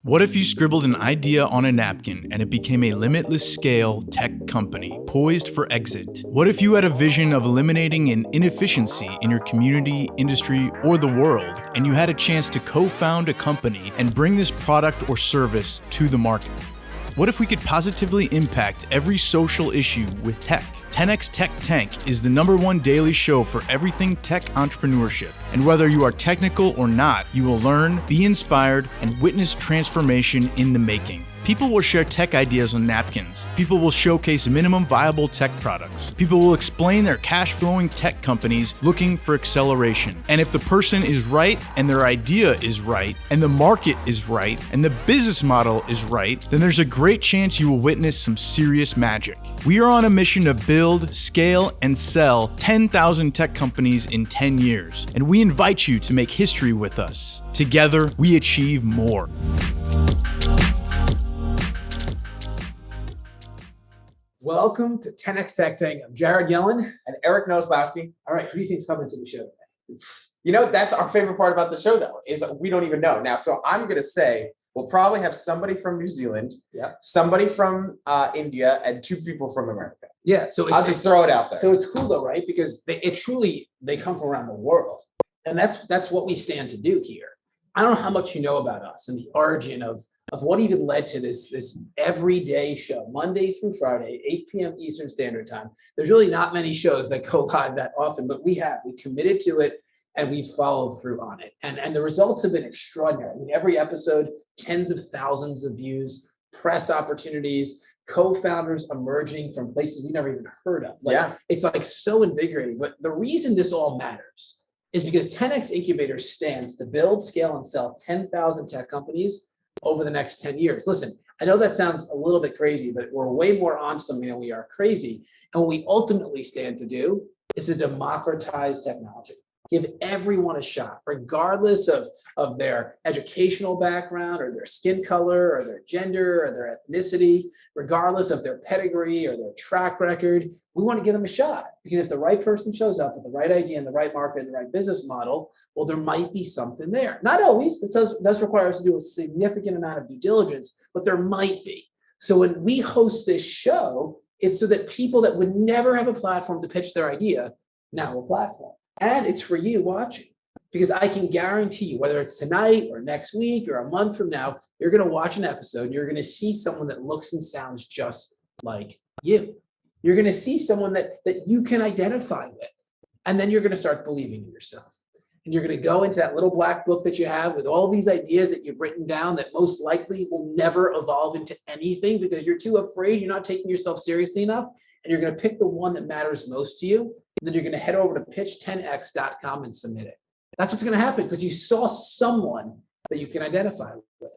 What if you scribbled an idea on a napkin and it became a limitless scale tech company poised for exit? What if you had a vision of eliminating an inefficiency in your community, industry, or the world, and you had a chance to co-found a company and bring this product or service to the market? What if we could positively impact every social issue with tech? 10x Tech Tank is the #1 daily show for everything tech entrepreneurship. And whether you are technical or not, you will learn, be inspired, and witness transformation in the making. People will share tech ideas on napkins. People will showcase minimum viable tech products. People will explain their cash-flowing tech companies looking for acceleration. And if the person is right, and their idea is right, and the market is right, and the business model is right, then there's a great chance you will witness some serious magic. We are on a mission to build, scale, and sell 10,000 tech companies in 10 years. And we invite you to make history with us. Together, we achieve more. Welcome to 10x Tech Tank. I'm Jared Yellin. And Eric Nowoslawki. All right, who do you think's coming to the show today? You know, that's our favorite part about the show, though, is we don't even know. Now, so I'm going to say we'll probably have somebody from New Zealand, somebody from India, and 2 people from America. Yeah, so I'll just throw it out there. So it's cool, though, right? Because they come from around the world. And that's what we stand to do here. I don't know how much you know about us and the origin of what even led to this everyday show, Monday through Friday, 8 p.m. Eastern Standard Time. There's really not many shows that go live that often, but we committed to it and we followed through on it. And the results have been extraordinary. I mean, every episode, tens of thousands of views, press opportunities, co-founders emerging from places we never even heard of. It's like so invigorating. But the reason this all matters is because 10x Incubator stands to build, scale, and sell 10,000 tech companies over the next 10 years. Listen, I know that sounds a little bit crazy, but we're way more on something than we are crazy. And what we ultimately stand to do is to democratize technology. Give everyone a shot, regardless of their educational background or their skin color or their gender or their ethnicity, regardless of their pedigree or their track record. We want to give them a shot because if the right person shows up with the right idea and the right market and the right business model, well, there might be something there. Not always. It does require us to do a significant amount of due diligence, but there might be. So when we host this show, it's so that people that would never have a platform to pitch their idea now have a platform. And it's for you watching, because I can guarantee you, whether it's tonight or next week or a month from now, you're going to watch an episode and you're going to see someone that looks and sounds just like you. You're going to see someone that you can identify with. And then you're going to start believing in yourself. And you're going to go into that little black book that you have with all these ideas that you've written down that most likely will never evolve into anything because you're too afraid, you're not taking yourself seriously enough. And you're going to pick the one that matters most to you. And then you're going to head over to pitch10x.com and submit it. That's what's going to happen because you saw someone that you can identify with.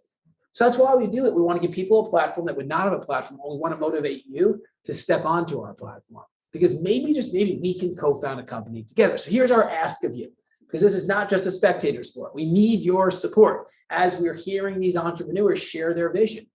So that's why we do it. We want to give people a platform that would not have a platform, or we want to motivate you to step onto our platform because maybe, just maybe, we can co-found a company together. So here's our ask of you, because this is not just a spectator sport. We need your support as we're hearing these entrepreneurs share their vision.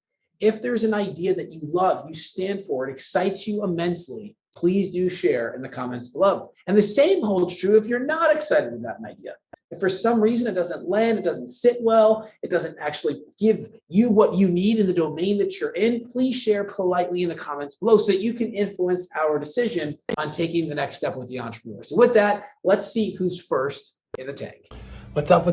If there's an idea that you love, you stand for, it excites you immensely, please do share in the comments below. And the same holds true if you're not excited about an idea. If for some reason it doesn't land, it doesn't sit well, it doesn't actually give you what you need in the domain that you're in, please share politely in the comments below so that you can influence our decision on taking the next step with the entrepreneur. So with that, let's see who's first in the tank. What's up?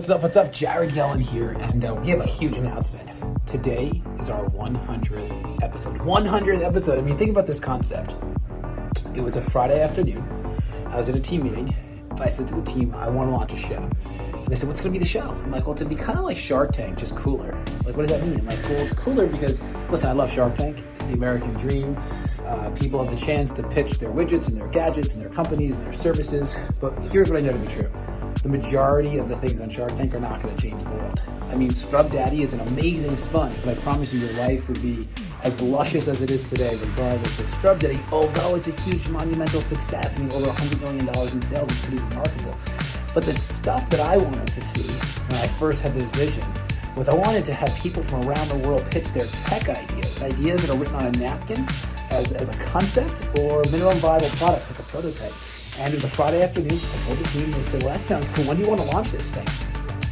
Jared Yellin here, and we have a huge announcement. Today is our 100th episode. 100th episode. I mean, think about this concept. It was a Friday afternoon. I was in a team meeting, and I said to the team, I want to launch a show. And they said, what's going to be the show? I'm like, well, it's going to be kind of like Shark Tank, just cooler. Like, what does that mean? I'm like, well, it's cooler because, listen, I love Shark Tank. It's the American dream. People have the chance to pitch their widgets and their gadgets and their companies and their services. But here's what I know to be true. The majority of the things on Shark Tank are not going to change the world. I mean, Scrub Daddy is an amazing sponge, but I promise you your life would be as luscious as it is today, regardless of Scrub Daddy, although it's a huge monumental success. I mean, over $100 million in sales is pretty remarkable. But the stuff that I wanted to see when I first had this vision was I wanted to have people from around the world pitch their tech ideas that are written on a napkin as a concept or minimum viable products like a prototype. And it was a Friday afternoon. I told the team, they said, well, that sounds cool. When do you want to launch this thing?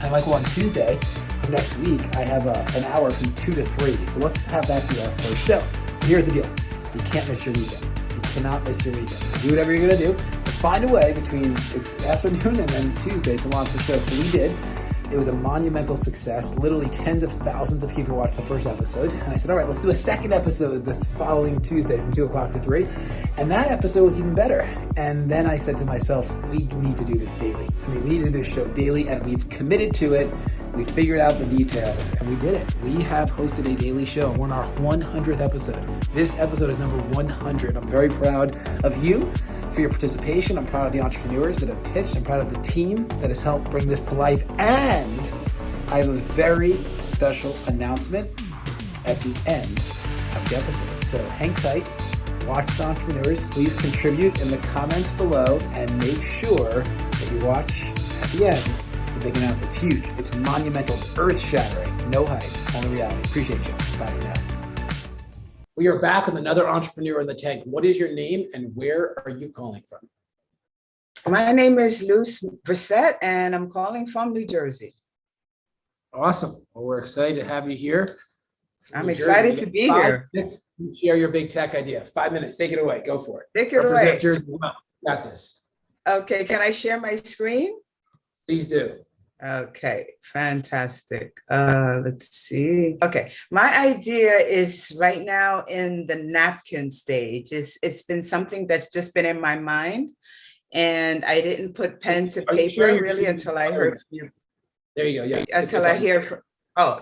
And Michael, on Tuesday of next week, I have an hour from 2 to 3. So let's have that be our first show. Here's the deal. You can't miss your weekend. You cannot miss your weekend. So do whatever you're going to do. But find a way between the afternoon and then Tuesday to launch the show. So we did. It was a monumental success. Literally tens of thousands of people watched the first episode. And I said, all right, let's do a second episode this following Tuesday from 2 o'clock to 3. And that episode was even better. And then I said to myself, we need to do this daily. I mean, we need to do this show daily, and we've committed to it. We figured out the details, and we did it. We have hosted a daily show. We're on our 100th episode. This episode is number 100. I'm very proud of you for your participation. I'm proud of the entrepreneurs that have pitched. I'm proud of the team that has helped bring this to life. And I have a very special announcement at the end of the episode. So hang tight, watch the entrepreneurs. Please contribute in the comments below and make sure that you watch at the end. The big announcement. It's huge. It's monumental. It's earth-shattering. No hype, only reality. Appreciate you. Bye for now. We are back with another entrepreneur in the tank. What is your name and where are you calling from? My name is Luz Versette, and I'm calling from New Jersey. Awesome. Well, we're excited to have you here. I'm New excited Jersey. to be 5 here. minutes to share your big tech idea. 5 minutes. Take it away. Go for it. Take it Represent away. Jersey well. Got this. Okay, can I share my screen? Please do. Okay, fantastic. Let's see. Okay, my idea is right now in the napkin stage. It's been something that's just been in my mind, and I didn't put pen to Are you paper sharing your really screen? until I heard from you. There you go. Yeah. Until I hear from, oh,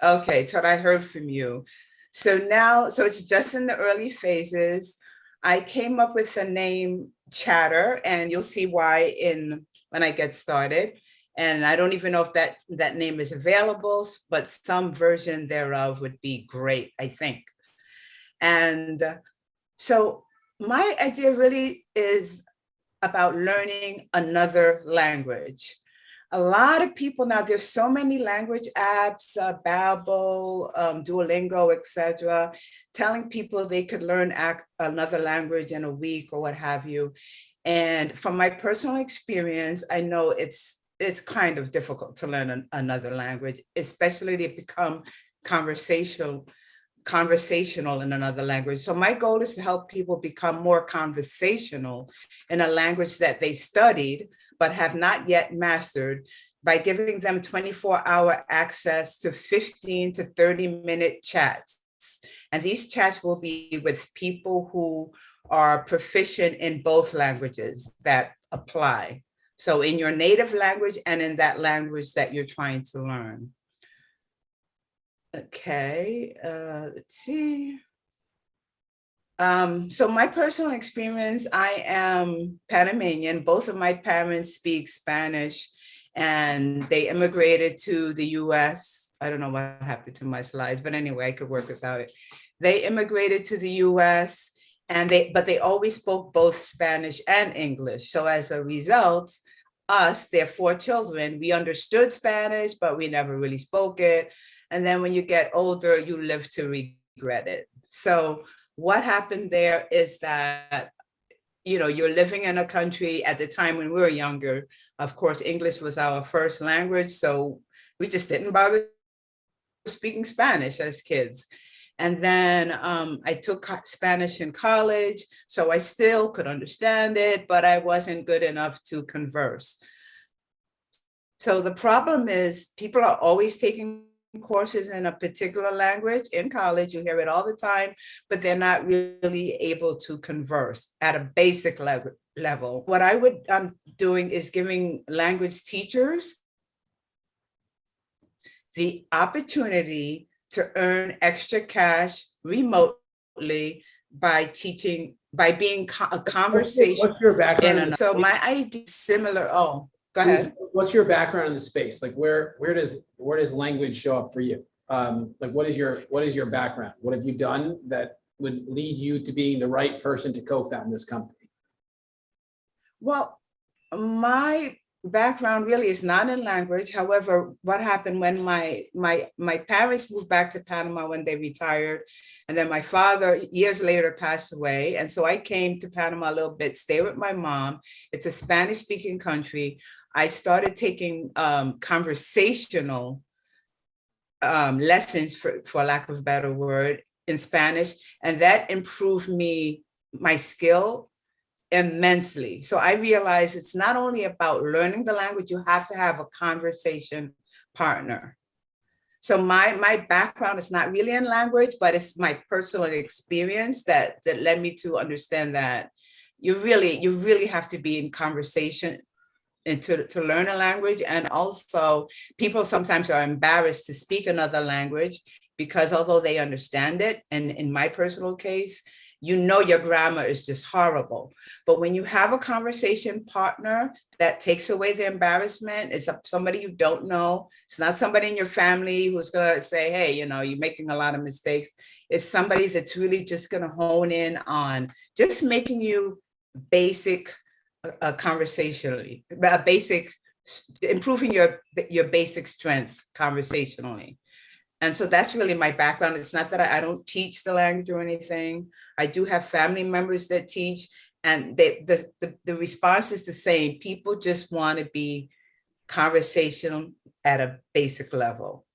okay, till I heard from you. So now, so it's just in the early phases. I came up with the name Chatter, and you'll see why when I get started. And I don't even know if that name is available, but some version thereof would be great, I think. And so my idea really is about learning another language. A lot of people now, there's so many language apps, Babbel, Duolingo, etc., telling people they could learn another language in a week or what have you. And from my personal experience, I know it's kind of difficult to learn another language, especially to become conversational in another language. So my goal is to help people become more conversational in a language that they studied but have not yet mastered, by giving them 24-hour access to 15 to 30-minute chats. And these chats will be with people who are proficient in both languages that apply. So in your native language and in that language that you're trying to learn. Okay, let's see. So my personal experience, I am Panamanian. Both of my parents speak Spanish, and they immigrated to the US. I don't know what happened to my slides, but anyway, I could work without it. They immigrated to the US, but they always spoke both Spanish and English. So as a result, their 4 children, we understood Spanish, but we never really spoke it. And then when you get older, you live to regret it. So what happened there is that, you're living in a country at the time when we were younger. Of course, English was our first language, so we just didn't bother speaking Spanish as kids. And then I took Spanish in college, so I still could understand it, but I wasn't good enough to converse. So the problem is people are always taking courses in a particular language in college. You hear it all the time, but they're not really able to converse at a basic level. What I'm doing is giving language teachers the opportunity to earn extra cash remotely by being a conversation. What's your background? So my idea is similar. Oh, go ahead. What's your background in the space? Like where does language show up for you? Like what is your background? What have you done that would lead you to being the right person to co-found this company? Well, my background really is not in language. However, what happened when my parents moved back to Panama when they retired, and then my father years later passed away. And so I came to Panama a little bit, stay with my mom. It's a Spanish speaking country. I started taking conversational lessons, for lack of a better word, in Spanish, and that improved my skill immensely. So I realized it's not only about learning the language, you have to have a conversation partner. So my background is not really in language, but it's my personal experience that led me to understand that you really have to be in conversation and to learn a language. And also people sometimes are embarrassed to speak another language because although they understand it, and in my personal case, your grammar is just horrible. But when you have a conversation partner, that takes away the embarrassment. It's somebody you don't know. It's not somebody in your family who's gonna say, hey, you're making a lot of mistakes. It's somebody that's really just gonna hone in on just making you basic conversationally, improving your basic strength conversationally. And so that's really my background. It's not that I don't teach the language or anything. I do have family members that teach, and the response is the same. People just want to be conversational at a basic level.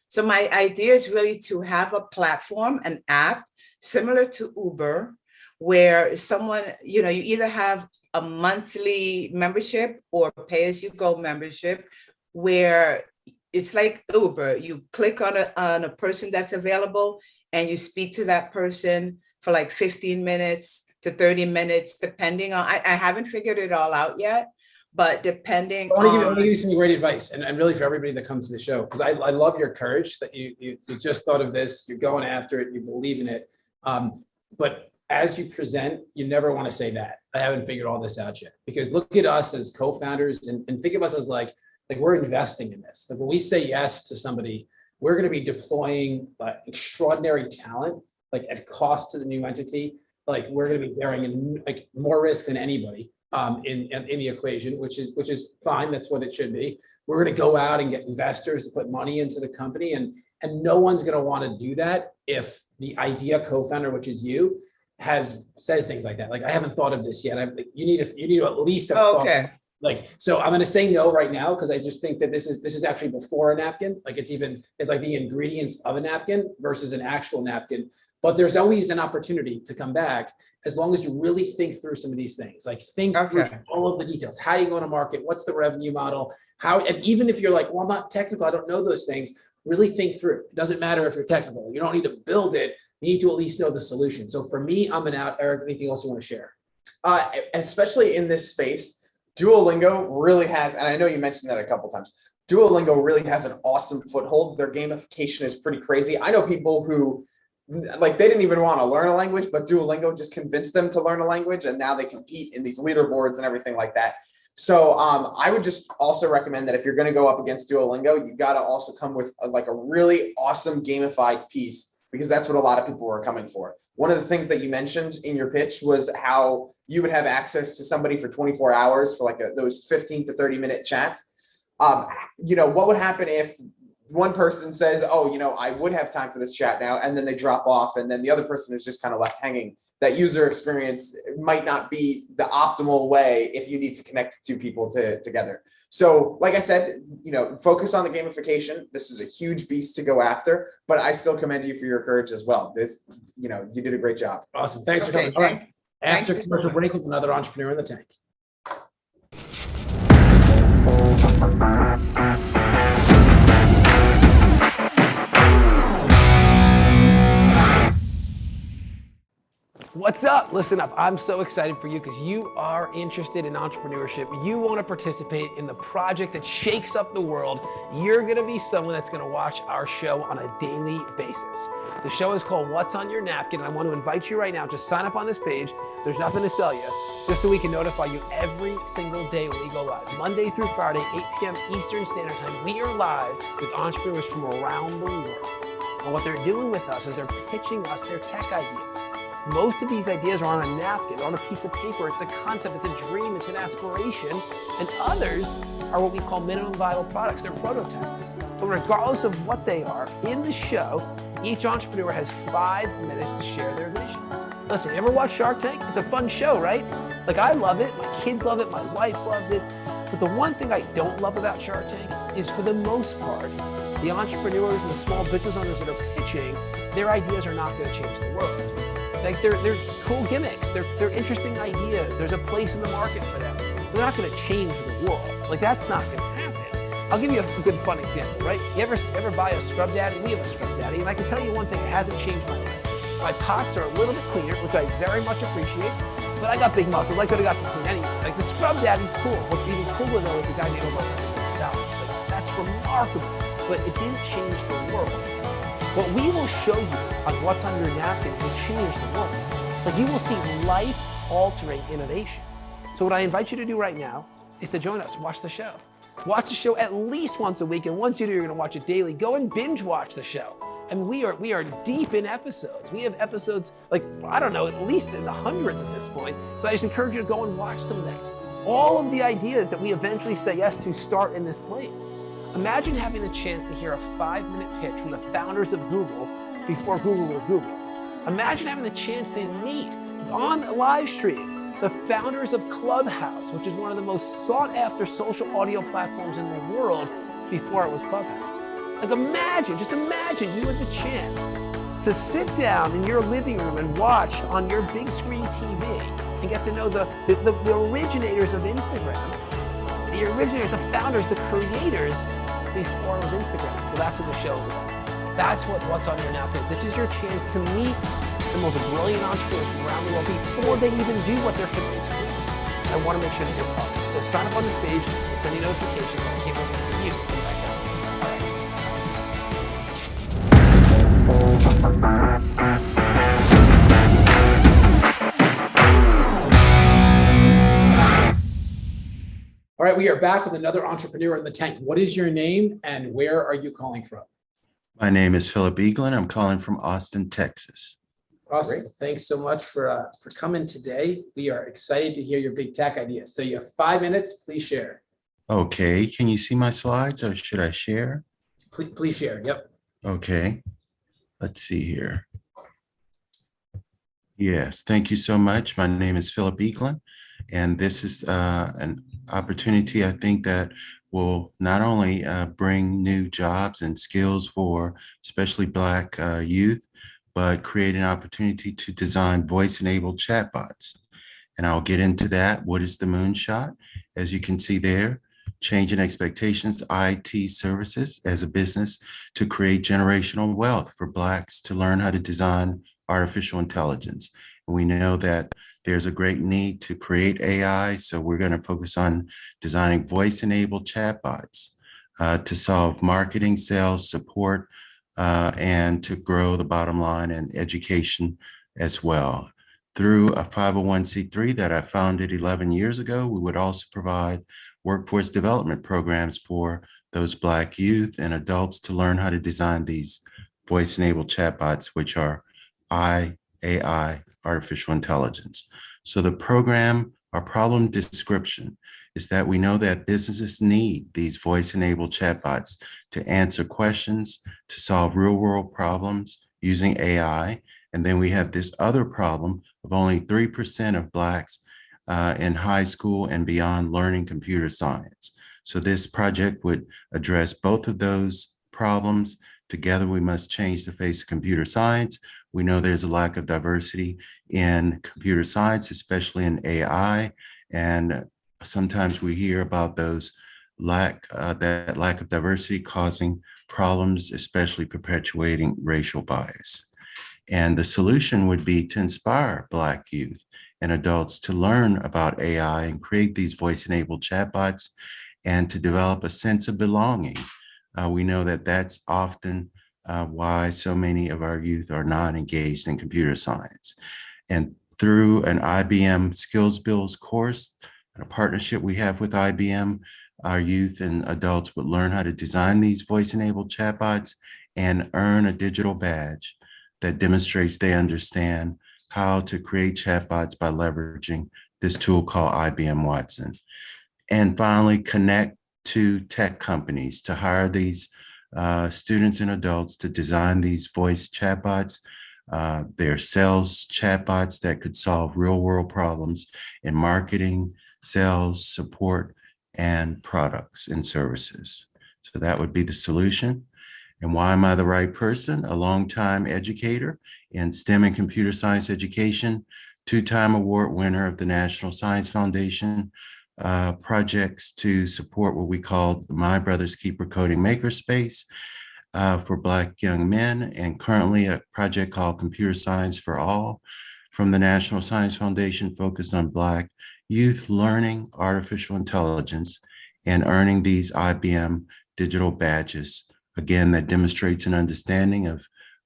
So my idea is really to have a platform, an app similar to Uber, where someone, you either have a monthly membership or pay-as-you-go membership, where it's like Uber. You click on a person that's available and you speak to that person for like 15 minutes to 30 minutes, depending on, I haven't figured it all out yet, but depending I want to give you some great advice, and really for everybody that comes to the show, because I love your courage that you just thought of this, you're going after it, you believe in it. But as you present, you never want to say that I haven't figured all this out yet, because look at us as co-founders and think of us as like we're investing in this. Like when we say yes to somebody, we're going to be deploying extraordinary talent, like at cost to the new entity. Like we're going to be bearing like more risk than anybody in the equation, which is fine. That's what it should be. We're going to go out and get investors to put money into the company, and no one's going to want to do that if the idea co-founder, which is you, says things like that. Like I haven't thought of this yet. You need to at least have thought. Okay. Like, so I'm going to say no right now, because I just think that this is actually before a napkin. Like it's like the ingredients of a napkin versus an actual napkin. But there's always an opportunity to come back as long as you really think through some of these things. Like think through all of the details. How are you going to market? What's the revenue model? And even if you're like, well, I'm not technical, I don't know those things, really think through. It doesn't matter if you're technical. You don't need to build it. You need to at least know the solution. So for me, I'm an out. Eric, anything else you want to share? Especially in this space, Duolingo really has, and I know you mentioned that a couple times, Duolingo really has an awesome foothold. Their gamification is pretty crazy. I know people who, like, they didn't even want to learn a language, but Duolingo just convinced them to learn a language, and now they compete in these leaderboards and everything like that. So I would just also recommend that if you're going to go up against Duolingo, you got to also come with a really awesome gamified piece, because that's what a lot of people are coming for. One of the things that you mentioned in your pitch was how you would have access to somebody for 24 hours for like those 15 to 30-minute chats. What would happen if one person says, oh, I would have time for this chat now, and then they drop off, and then the other person is just kind of left hanging? That user experience might not be the optimal way if you need to connect two people together. So like I said, focus on the gamification. This is a huge beast to go after, but I still commend you for your courage as well. You did a great job. Awesome. Thanks for coming. All right. After commercial break with another entrepreneur in the tank. What's up? Listen up. I'm so excited for you because you are interested in entrepreneurship. You want to participate in the project that shakes up the world. You're going to be someone that's going to watch our show on a daily basis. The show is called What's on Your Napkin, and I want to invite you right now. Just sign up on this page. There's nothing to sell you, just so we can notify you every single day when we go live. Monday through Friday, 8 p.m. Eastern Standard Time, we are live with entrepreneurs from around the world. And what they're doing with us is they're pitching us their tech ideas. Most of these ideas are on a napkin, on a piece of paper. It's a concept, it's a dream, it's an aspiration. And others are what we call minimum viable products. They're prototypes. But regardless of what they are, in the show, each entrepreneur has 5 minutes to share their vision. Listen, you ever watch Shark Tank? It's a fun show, right? Like, I love it. My kids love it. My wife loves it. But the one thing I don't love about Shark Tank is, for the most part, the entrepreneurs and the small business owners that are pitching, their ideas are not going to change the world. Like, they're cool gimmicks, they're interesting ideas, there's a place in the market for them. They're not going to change the world. Like, that's not going to happen. I'll give you a good fun example, right? You ever buy a scrub daddy? We have a scrub daddy, and I can tell you one thing, it hasn't changed my life. My pots are a little bit cleaner, which I very much appreciate, but I got big muscles. I could have got them clean anyway. Like, the scrub daddy's cool. What's even cooler though is the guy made over $100,000. Like, that's remarkable, but it didn't change the world. What we will show you on what's on your napkin will change the world. Like, you will see life-altering innovation. So what I invite you to do right now is to join us, watch the show. Watch the show at least once a week, and once you do, you're gonna watch it daily. Go and binge watch the show. I mean, we are deep in episodes. We have episodes, like, I don't know, at least in the hundreds at this point. So I just encourage you to go and watch some of that. All of the ideas that we eventually say yes to start in this place. Imagine having the chance to hear a 5-minute pitch from the founders of Google before Google was Google. Imagine having the chance to meet on a live stream the founders of Clubhouse, which is one of the most sought after social audio platforms in the world before it was Clubhouse. Like, just imagine you had the chance to sit down in your living room and watch on your big screen TV and get to know the originators of Instagram, the originators, the founders, the creators before it was Instagram. Well, that's what the show's about. That's what's on your napkin. This is your chance to meet the most brilliant entrepreneurs from around the world before they even do what they're committed to do. I want to make sure that you're part of it. So sign up on this page, we'll send you notifications, and I can't wait to see you in the next episode. All right. All right, we are back with another entrepreneur in the tank. What is your name and where are you calling from? My name is Philip Aglin. I'm calling from Austin, Texas. Awesome. Thanks so much for coming today. We are excited to hear your big tech ideas. So you have 5 minutes. Please share. Okay, can you see my slides or should I share? Please share. Yep. Okay, let's see here. Yes, thank you so much. My name is Philip Aglin, and this is an opportunity I think that will not only bring new jobs and skills for especially Black youth, but create an opportunity to design voice-enabled chatbots. And I'll get into that. What is the moonshot? As you can see there, changing expectations to IT services as a business to create generational wealth for Blacks to learn how to design artificial intelligence. And we know that there's a great need to create AI, so we're going to focus on designing voice-enabled chatbots to solve marketing, sales, support, and to grow the bottom line and education as well. Through a 501c3 that I founded 11 years ago, we would also provide workforce development programs for those Black youth and adults to learn how to design these voice-enabled chatbots, which are AI, artificial intelligence. So the program, our problem description, is that we know that businesses need these voice-enabled chatbots to answer questions, to solve real-world problems using AI. And then we have this other problem of only 3% of Blacks in high school and beyond learning computer science. So this project would address both of those problems. Together, we must change the face of computer science. We know there's a lack of diversity in computer science, especially in AI. And sometimes we hear about those that lack of diversity causing problems, especially perpetuating racial bias. And the solution would be to inspire Black youth and adults to learn about AI and create these voice-enabled chatbots and to develop a sense of belonging. We know that that's often why so many of our youth are not engaged in computer science. And through an IBM Skills Builds course, a partnership we have with IBM, our youth and adults would learn how to design these voice-enabled chatbots and earn a digital badge that demonstrates they understand how to create chatbots by leveraging this tool called IBM Watson. And finally, connect to tech companies to hire these students and adults to design these voice chatbots. They're sales chatbots that could solve real-world problems in marketing, sales, support, and products and services. So that would be the solution. And why am I the right person? A longtime educator in STEM and computer science education, two-time award winner of the National Science Foundation projects to support what we call My Brother's Keeper Coding Makerspace for Black young men, and currently a project called Computer Science for All from the National Science Foundation focused on Black youth learning artificial intelligence and earning these IBM digital badges. Again, that demonstrates an understanding of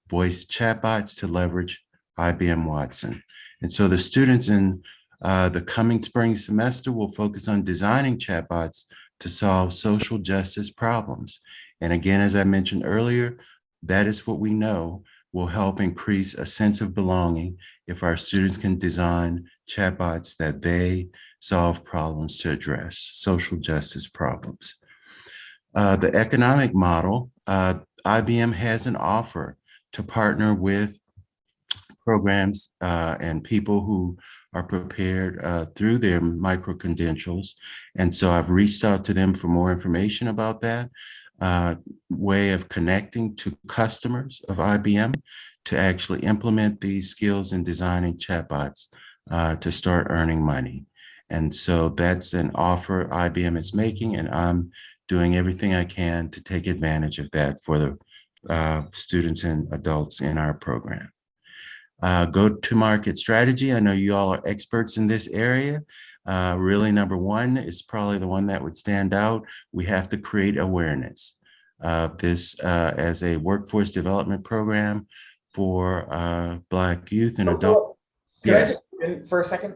voice chatbots to leverage IBM Watson. And so the students in the coming spring semester will focus on designing chatbots to solve social justice problems. And again, as I mentioned earlier, that is what we know will help increase a sense of belonging if our students can design chatbots that they solve problems to address social justice problems. The economic model, IBM has an offer to partner with programs and people who are prepared through their micro-credentials. And so I've reached out to them for more information about that way of connecting to customers of IBM to actually implement these skills in designing chatbots to start earning money. And so that's an offer IBM is making, and I'm doing everything I can to take advantage of that for the students and adults in our program. Go-to-market strategy. I know you all are experts in this area. Really, number one is probably the one that would stand out. We have to create awareness of this as a workforce development program for Black youth and adults. Can I just in for a second?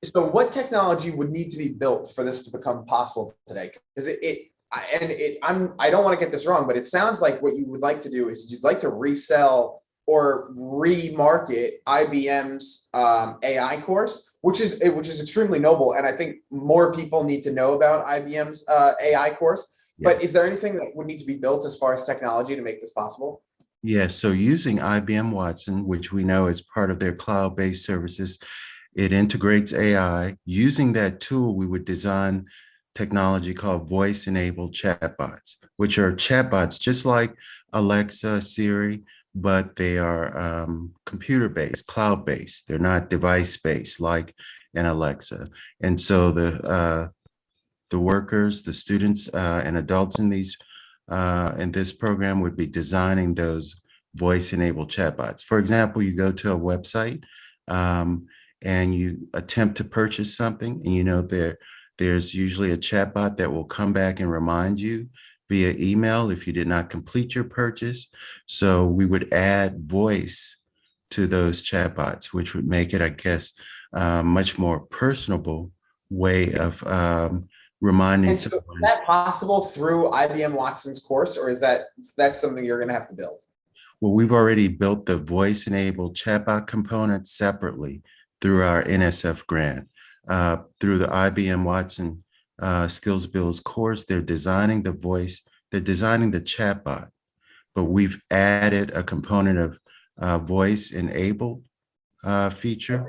So what technology would need to be built for this to become possible today? Because I don't want to get this wrong, but it sounds like what you would like to do is you'd like to resell or remarket IBM's AI course, which is extremely noble, and I think more people need to know about IBM's AI course. Yeah. But is there anything that would need to be built as far as technology to make this possible? Yeah, so using IBM Watson, which we know is part of their cloud-based services, it integrates AI. Using that tool, we would design technology called voice-enabled chatbots, which are chatbots just like Alexa, Siri, but they are computer-based, cloud-based. They're not device-based like an Alexa. And so the workers, the students and adults in this program would be designing those voice-enabled chatbots. For example, you go to a website and you attempt to purchase something, and there's usually a chatbot that will come back and remind you via email if you did not complete your purchase. So we would add voice to those chatbots, which would make it, I guess, much more personable way of reminding someone. Is that possible through IBM Watson's course, or is that something you're going to have to build? Well, we've already built the voice-enabled chatbot component separately through our NSF grant. Through the IBM Watson Skills Builds course, they're designing the voice, they're designing the chatbot, but we've added a component of voice-enabled feature.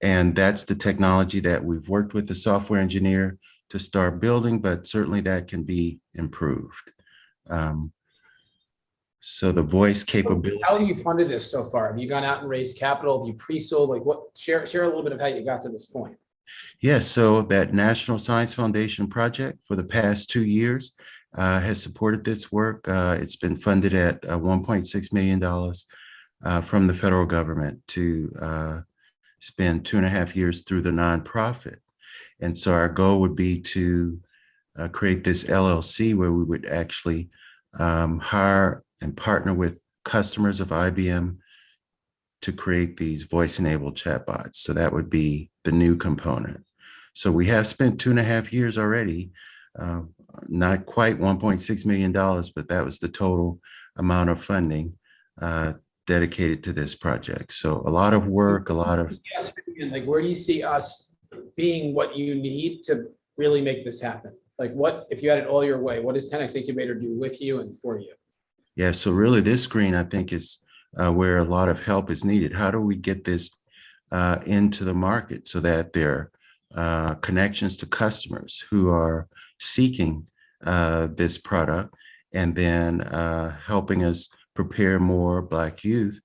And that's the technology that we've worked with the software engineer to start building, but certainly that can be improved. So the voice capability. How have you funded this so far? Have you gone out and raised capital? Have you pre-sold? Like share a little bit of how you got to this point. Yes, so that National Science Foundation project for the past 2 years has supported this work. It's been funded at $1.6 million from the federal government to spend 2.5 years through the nonprofit. And so our goal would be to create this LLC where we would actually hire and partner with customers of IBM to create these voice-enabled chatbots. So that would be the new component. So we have spent 2.5 years already, not quite $1.6 million, but that was the total amount of funding dedicated to this project. So a lot of work, a lot of. Like, where do you see us being what you need to really make this happen? Like, what, if you had it all your way, what does 10X Incubator do with you and for you? Yeah, so really this screen, I think, is where a lot of help is needed. How do we get this into the market so that there connections to customers who are seeking this product, and then helping us prepare more Black youth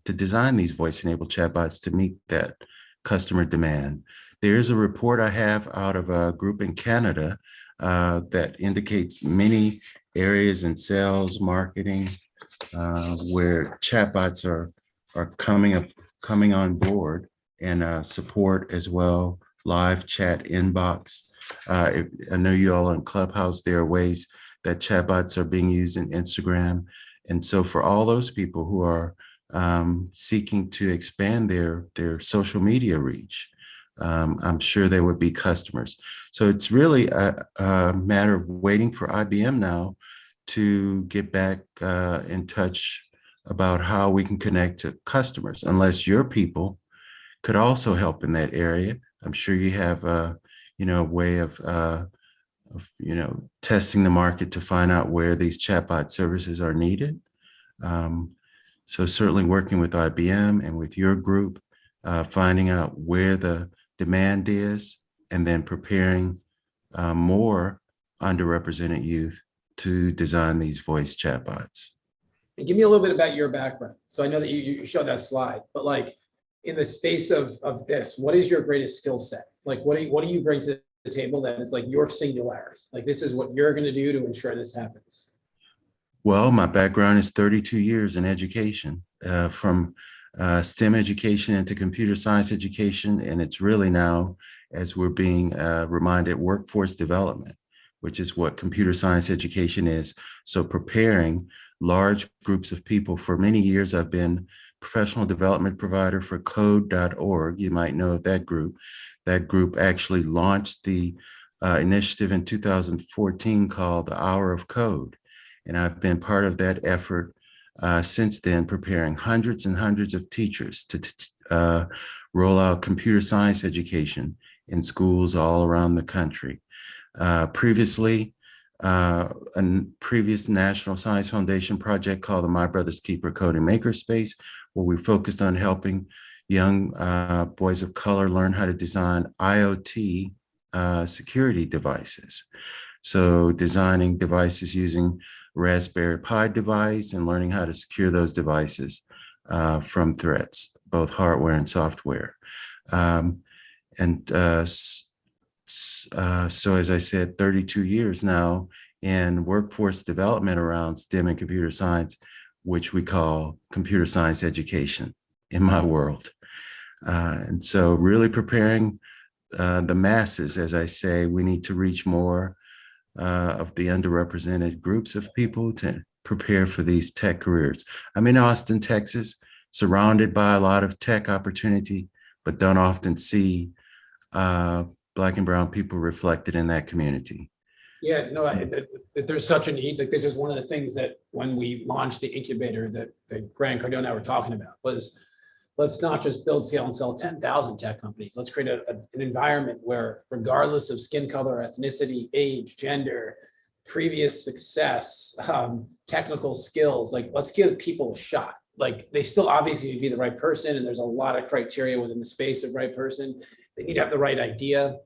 to design these voice-enabled chatbots to meet that customer demand. There's a report I have out of a group in Canada that indicates many areas in sales, marketing, where chatbots are coming on board, and support as well, live chat inbox. I know you all on Clubhouse, there are ways that chatbots are being used in Instagram. And so for all those people who are seeking to expand their social media reach, I'm sure there would be customers. So it's really a matter of waiting for IBM now to get back in touch about how we can connect to customers, unless your people could also help in that area. I'm sure you have a way of testing the market to find out where these chatbot services are needed. So certainly working with IBM and with your group, finding out where the demand is, and then preparing more underrepresented youth to design these voice chatbots. And give me a little bit about your background. So I know that you showed that slide, but like in the space of this, what is your greatest skill set? Like what do you bring to the table that is like your singularity? Like this is what you're going to do to ensure this happens. Well, my background is 32 years in education, from STEM education into computer science education. And it's really now, as we're being reminded, workforce development, which is what computer science education is. So preparing large groups of people. For many years, I've been professional development provider for code.org. You might know of that group. That group actually launched the initiative in 2014 called the Hour of Code. And I've been part of that effort since then, preparing hundreds and hundreds of teachers to roll out computer science education in schools all around the country. Previously, a previous National Science Foundation project called the My Brother's Keeper Coding Makerspace, where we focused on helping young boys of color learn how to design IoT security devices. So designing devices using Raspberry Pi device and learning how to secure those devices from threats, both hardware and software. So as I said, 32 years now in workforce development around STEM and computer science, which we call computer science education in my world. And so really preparing the masses, as I say, we need to reach more of the underrepresented groups of people to prepare for these tech careers. I'm in Austin, Texas, surrounded by a lot of tech opportunity, but don't often see Black and brown people reflected in that community. Yeah, there's such a need. Like this is one of the things that when we launched the incubator that Grant Cardone and I were talking about was, let's not just build, scale, and sell 10,000 tech companies. Let's create an environment where, regardless of skin color, ethnicity, age, gender, previous success, technical skills, like let's give people a shot. Like they still obviously need to be the right person, and there's a lot of criteria within the space of right person. They need to have the right idea.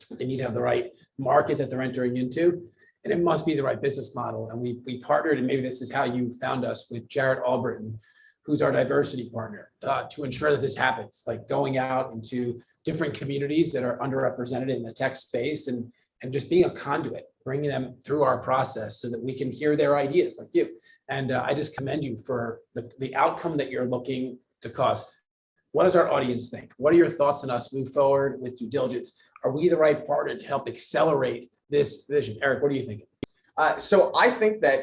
They need to have the right market that they're entering into, and it must be the right business model. And we partnered, and maybe this is how you found us, with Jared Albritton, who's our diversity partner, to ensure that this happens, like going out into different communities that are underrepresented in the tech space and just being a conduit, bringing them through our process so that we can hear their ideas like you. And I just commend you for the outcome that you're looking to cause. What does our audience think? What are your thoughts on us move forward with due diligence? Are we the right partner to help accelerate this vision? Eric, what are you thinking? So I think that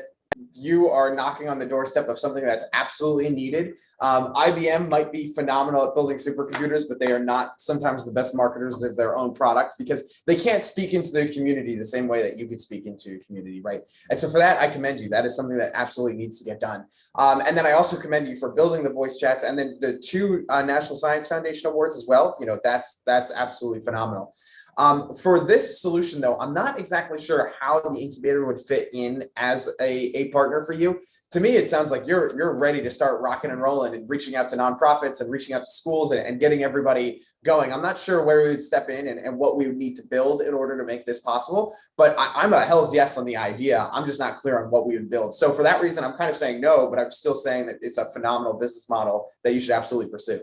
you are knocking on the doorstep of something that's absolutely needed. IBM might be phenomenal at building supercomputers, but they are not sometimes the best marketers of their own product because they can't speak into their community the same way that you could speak into your community, right? And so for that, I commend you. That is something that absolutely needs to get done. And then I also commend you for building the voice chats and then the 2 National Science Foundation awards as well. That's absolutely phenomenal. For this solution though, I'm not exactly sure how the incubator would fit in as a partner for you. To me, it sounds like you're ready to start rocking and rolling and reaching out to nonprofits and reaching out to schools and getting everybody going. I'm not sure where we would step in and what we would need to build in order to make this possible, but I'm a hell's yes on the idea. I'm just not clear on what we would build. So for that reason, I'm kind of saying no, but I'm still saying that it's a phenomenal business model that you should absolutely pursue.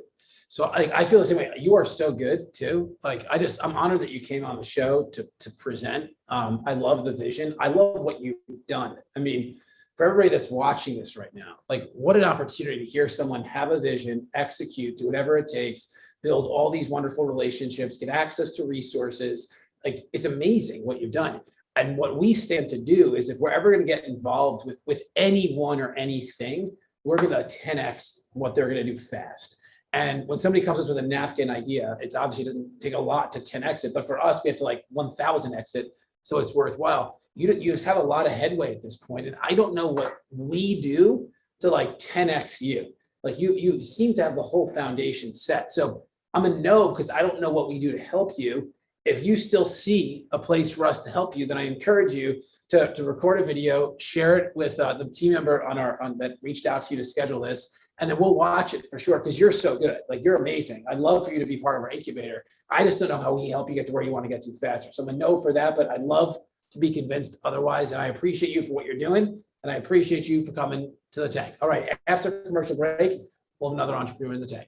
So I feel the same way. You are so good too. Like I'm honored that you came on the show to present. I love the vision. I love what you've done. I mean, for everybody that's watching this right now, like what an opportunity to hear someone have a vision, execute, do whatever it takes, build all these wonderful relationships, get access to resources. Like it's amazing what you've done. And what we stand to do is if we're ever going to get involved with anyone or anything, we're going to 10x what they're going to do fast. And when somebody comes up with a napkin idea, it's obviously doesn't take a lot to 10x it, but for us, we have to like 1000x it, so it's worthwhile. You just have a lot of headway at this point, and I don't know what we do to like 10x you. Like you seem to have the whole foundation set. So I'm a no because I don't know what we do to help you. If you still see a place for us to help you, then I encourage you to record a video, share it with the team member that reached out to you to schedule this. And then we'll watch it for sure because you're so good. Like you're amazing. I'd love for you to be part of our incubator. I just don't know how we help you get to where you want to get to faster. So I'm a no for that, but I'd love to be convinced otherwise. And I appreciate you for what you're doing. And I appreciate you for coming to the tank. All right, after commercial break, we'll have another entrepreneur in the tank.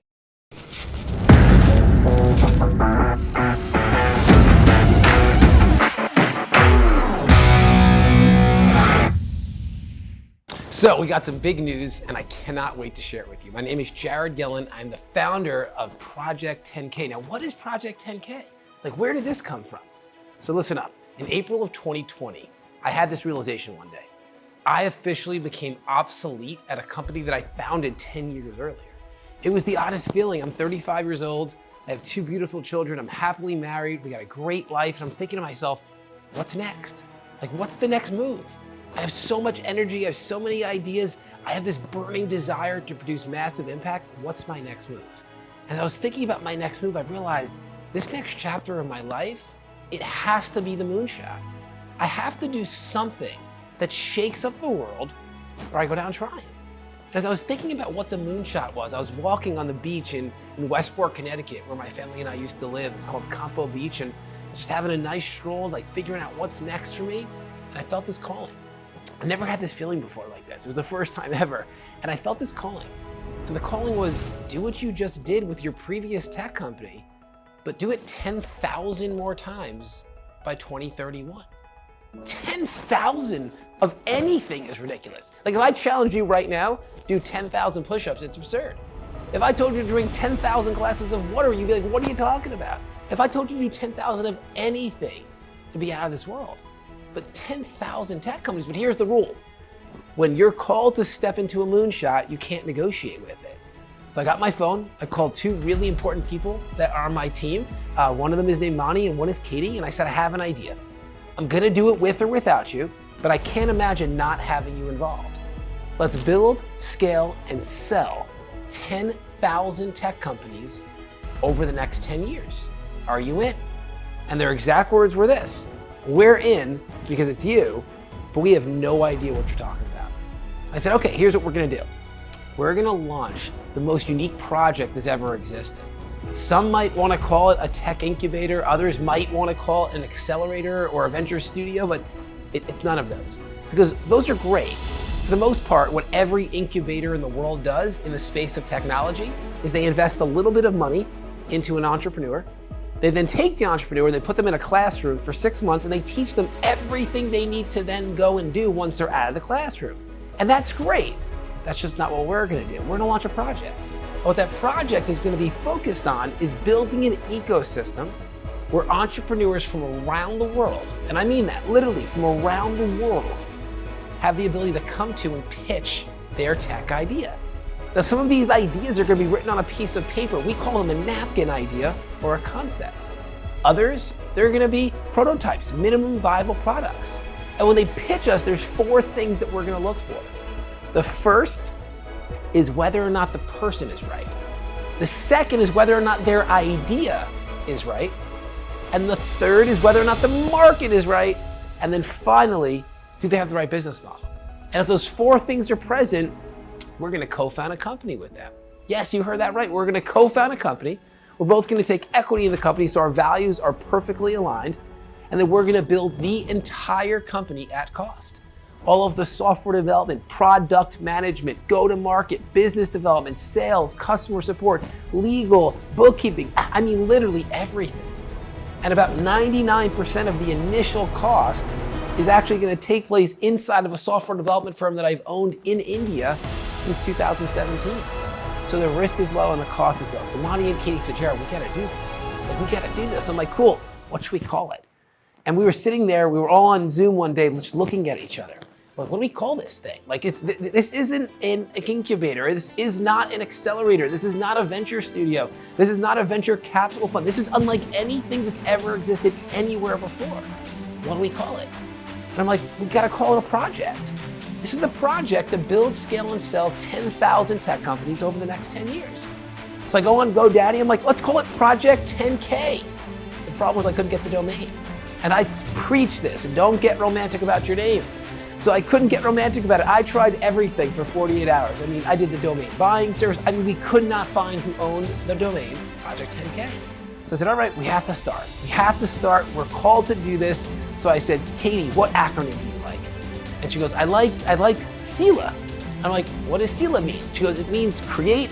So we got some big news and I cannot wait to share it with you. My name is Jared Yellin. I'm the founder of Project 10K. Now, what is Project 10K? Like, where did this come from? So listen up. In April of 2020, I had this realization one day. I officially became obsolete at a company that I founded 10 years earlier. It was the oddest feeling. I'm 35 years old. I have 2 beautiful children. I'm happily married. We got a great life. And I'm thinking to myself, what's next? Like, what's the next move? I have so much energy, I have so many ideas. I have this burning desire to produce massive impact. What's my next move? And I was thinking about my next move, I realized this next chapter of my life, it has to be the moonshot. I have to do something that shakes up the world or I go down trying. As I was thinking about what the moonshot was, I was walking on the beach in Westport, Connecticut, where my family and I used to live. It's called Campo Beach, and just having a nice stroll, like figuring out what's next for me. And I felt this calling. I never had this feeling before like this. It was the first time ever. And I felt this calling. And the calling was, do what you just did with your previous tech company, but do it 10,000 more times by 2031. 10,000 of anything is ridiculous. Like if I challenge you right now, do 10,000 push-ups, it's absurd. If I told you to drink 10,000 glasses of water, you'd be like, what are you talking about? If I told you to do 10,000 of anything, to be out of this world. But 10,000 tech companies, but here's the rule. When you're called to step into a moonshot, you can't negotiate with it. So I got my phone, I called 2 really important people that are on my team. One of them is named Monty and one is Katie, and I said, I have an idea. I'm gonna do it with or without you, but I can't imagine not having you involved. Let's build, scale, and sell 10,000 tech companies over the next 10 years. Are you in? And their exact words were this: we're in because it's you, but we have no idea what you're talking about. I said, okay, here's what we're gonna do. We're gonna launch the most unique project that's ever existed. Some might wanna call it a tech incubator, others might wanna call it an accelerator or a venture studio, but it's none of those. Because those are great. For the most part, what every incubator in the world does in the space of technology is they invest a little bit of money into an entrepreneur. They then take the entrepreneur, they put them in a classroom for 6 months, and they teach them everything they need to then go and do once they're out of the classroom. And that's great. That's just not what we're gonna do. We're gonna launch a project. And what that project is gonna be focused on is building an ecosystem where entrepreneurs from around the world, and I mean that literally from around the world, have the ability to come to and pitch their tech idea. Now, some of these ideas are going to be written on a piece of paper. We call them a napkin idea or a concept. Others, they're going to be prototypes, minimum viable products. And when they pitch us, there's 4 things that we're going to look for. The first is whether or not the person is right. The second is whether or not their idea is right. And the third is whether or not the market is right. And then finally, do they have the right business model? And if those 4 things are present, we're gonna co-found a company with them. Yes, you heard that right. We're gonna co-found a company. We're both gonna take equity in the company so our values are perfectly aligned. And then we're gonna build the entire company at cost. All of the software development, product management, go-to-market, business development, sales, customer support, legal, bookkeeping, I mean, literally everything. And about 99% of the initial cost is actually going to take place inside of a software development firm that I've owned in India since 2017. So the risk is low and the cost is low. So Monty and Katie said, Jared, we got to do this. Like, we got to do this. I'm like, cool. What should we call it? And we were sitting there. We were all on Zoom one day, just looking at each other. Like, what do we call this thing? Like, this isn't an incubator. This is not an accelerator. This is not a venture studio. This is not a venture capital fund. This is unlike anything that's ever existed anywhere before. What do we call it? And I'm like, we gotta call it a project. This is a project to build, scale, and sell 10,000 tech companies over the next 10 years. So I go on GoDaddy, I'm like, let's call it Project 10K. The problem was I couldn't get the domain. And I preach this, and don't get romantic about your name. So I couldn't get romantic about it. I tried everything for 48 hours. I mean, I did the domain buying service. I mean, we could not find who owned the domain, Project 10K. So I said, all right, we have to start. We have to start. We're called to do this. So I said, Katie, what acronym do you like? And she goes, I like CELA. I'm like, what does CELA mean? She goes, it means create,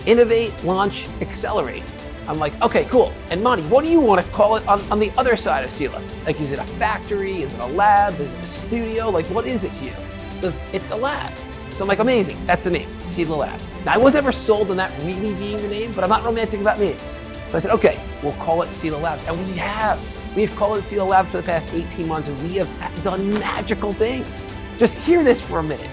innovate, launch, accelerate. I'm like, okay, cool. And Monty, what do you want to call it on the other side of CELA? Like, is it a factory? Is it a lab? Is it a studio? Like, what is it to you? Because it's a lab. So I'm like, amazing, that's the name, CELA Labs. Now, I was never sold on that really being the name, but I'm not romantic about names. So I said, okay, we'll call it CELA Labs. And we've called it CELA Labs for the past 18 months, and we have done magical things. Just hear this for a minute.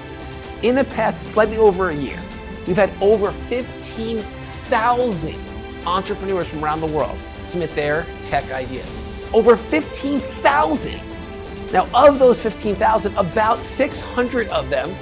In the past, slightly over a year, we've had over 15,000 entrepreneurs from around the world submit their tech ideas. Over 15,000. Now, of those 15,000, about 600 of them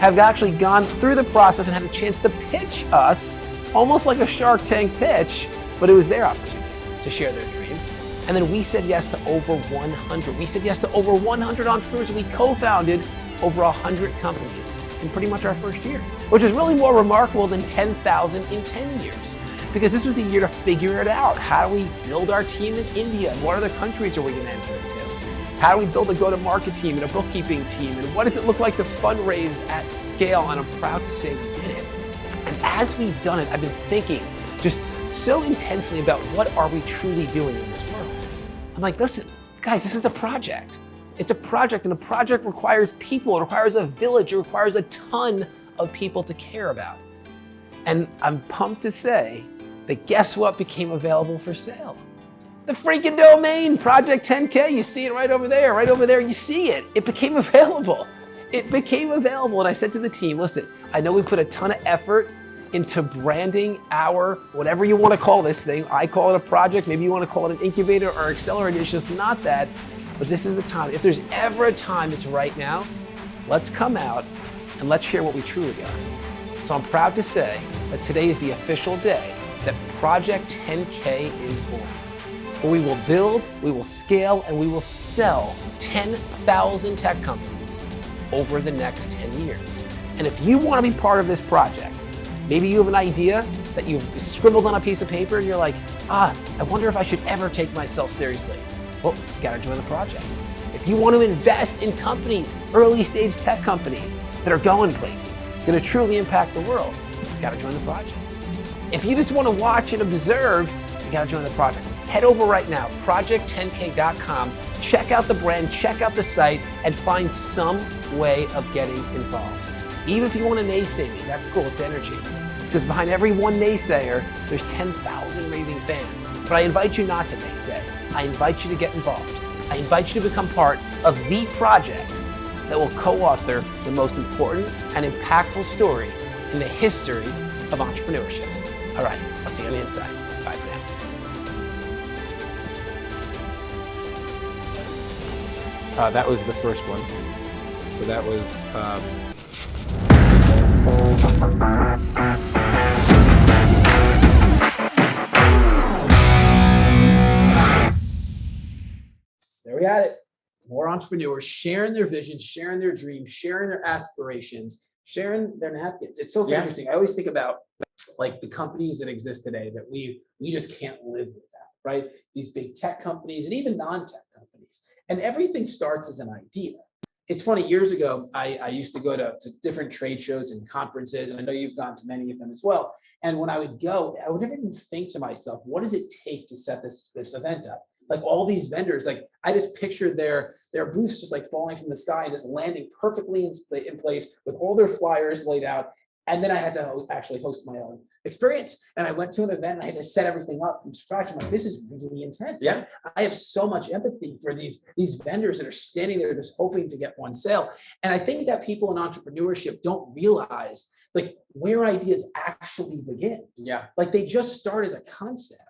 have actually gone through the process and had a chance to pitch us, almost like a Shark Tank pitch, but it was their opportunity to share their dream. And then we said yes to over 100. We said yes to over 100 entrepreneurs. We co-founded over 100 companies in pretty much our first year, which is really more remarkable than 10,000 in 10 years. Because this was the year to figure it out. How do we build our team in India? And what other countries are we going to enter into? How do we build a go-to-market team and a bookkeeping team? And what does it look like to fundraise at scale? And I'm proud to say we did it. And as we've done it, I've been thinking just so intensely about what are we truly doing in this world. I'm like, listen, guys, this is a project. It's a project, and a project requires people. It requires a village. It requires a ton of people to care about. And I'm pumped to say that guess what became available for sale? The freaking domain, Project 10K. You see it right over there, you see it. It became available. And I said to the team, listen, I know we put a ton of effort into branding our, whatever you want to call this thing. I call it a project, maybe you want to call it an incubator or accelerator, it's just not that. But this is the time. If there's ever a time, it's right now. Let's come out and let's share what we truly are. So I'm proud to say that today is the official day that Project 10K is born. Where we will build, we will scale, and we will sell 10,000 tech companies over the next 10 years. And if you want to be part of this project, maybe you have an idea that you've scribbled on a piece of paper and you're like, I wonder if I should ever take myself seriously. Well, you gotta join the project. If you want to invest in companies, early stage tech companies that are going places, gonna truly impact the world, you gotta join the project. If you just want to watch and observe, you gotta join the project. Head over right now, project10k.com, check out the brand, check out the site, and find some way of getting involved. Even if you want to naysay me, that's cool, it's energy. Because behind every one naysayer, there's 10,000 raving fans. But I invite you not to naysay. I invite you to get involved. I invite you to become part of the project that will co-author the most important and impactful story in the history of entrepreneurship. All right, I'll see you on the inside. Bye for now. That was the first one. So that was entrepreneurs sharing their vision, sharing their dreams, sharing their aspirations, sharing their napkins. It's so Yeah. interesting. I always think about like the companies that exist today that we just can't live without, right? These big tech companies and even non-tech companies. And everything starts as an idea. It's funny, years ago, I used to go to different trade shows and conferences, and I know you've gone to many of them as well. And when I would go, I would never even think to myself, what does it take to set this event up? Like all these vendors, like I just pictured their booths just like falling from the sky and just landing perfectly in place with all their flyers laid out. And then I had to actually host my own experience. And I went to an event and I had to set everything up from scratch. I'm like, this is really intense. Yeah. I have so much empathy for these vendors that are standing there just hoping to get one sale. And I think that people in entrepreneurship don't realize like where ideas actually begin. Yeah. Like they just start as a concept.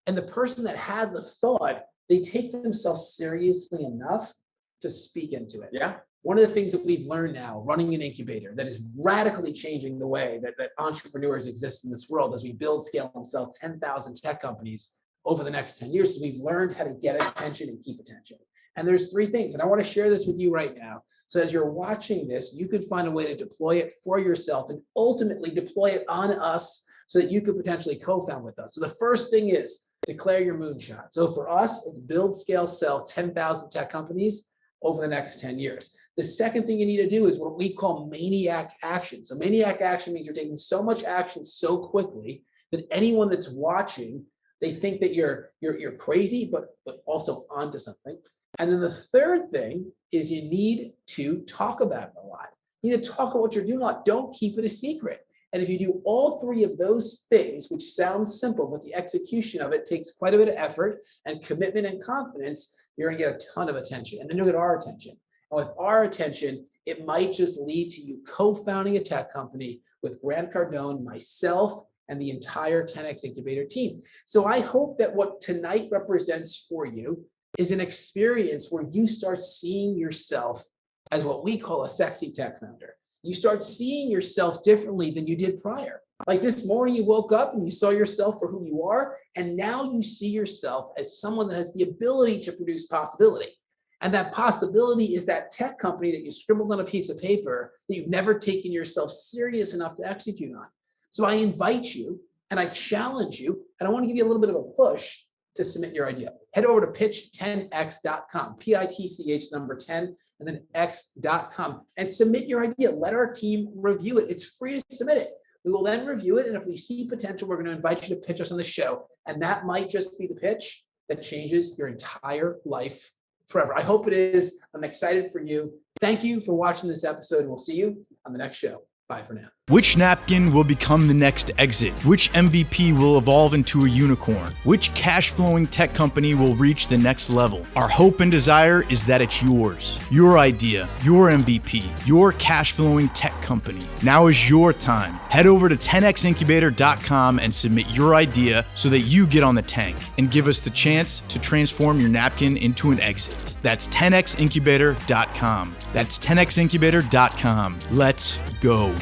And the person that had the thought, they take themselves seriously enough to speak into it. Yeah. One of the things that we've learned now running an incubator that is radically changing the way that entrepreneurs exist in this world as we build, scale, and sell 10,000 tech companies over the next 10 years. So we've learned how to get attention and keep attention. And there's 3 things, and I want to share this with you right now. So as you're watching this, you could find a way to deploy it for yourself and ultimately deploy it on us so that you could potentially co-found with us. So the first thing is declare your moonshot. So for us, it's build, scale, sell 10,000 tech companies over the next 10 years. The second thing you need to do is what we call maniac action. So maniac action means you're taking so much action so quickly that anyone that's watching, they think that you're crazy, but also onto something. And then the third thing is you need to talk about it a lot. You need to talk about what you're doing a lot. Don't keep it a secret. And if you do all 3 of those things, which sounds simple, but the execution of it takes quite a bit of effort and commitment and confidence, you're going to get a ton of attention. And then you'll get our attention. And with our attention, it might just lead to you co-founding a tech company with Grant Cardone, myself, and the entire 10X Incubator team. So I hope that what tonight represents for you is an experience where you start seeing yourself as what we call a sexy tech founder. You start seeing yourself differently than you did prior. Like this morning, you woke up and you saw yourself for who you are, and now you see yourself as someone that has the ability to produce possibility. And that possibility is that tech company that you scribbled on a piece of paper that you've never taken yourself serious enough to execute on. So I invite you and I challenge you, and I want to give you a little bit of a push to submit your idea. Head over to pitch10x.com, PITCH number 10, and then x.com, and submit your idea. Let our team review it. It's free to submit it. We will then review it, and if we see potential, we're going to invite you to pitch us on the show. And that might just be the pitch that changes your entire life forever. I hope it is. I'm excited for you. Thank you for watching this episode, and we'll see you on the next show. Bye for now. Which napkin will become the next exit? Which MVP will evolve into a unicorn? Which cash-flowing tech company will reach the next level? Our hope and desire is that it's yours. Your idea, your MVP, your cash-flowing tech company. Now is your time. Head over to 10xincubator.com and submit your idea so that you get on the tank and give us the chance to transform your napkin into an exit. That's 10xincubator.com. That's 10xincubator.com. Let's go.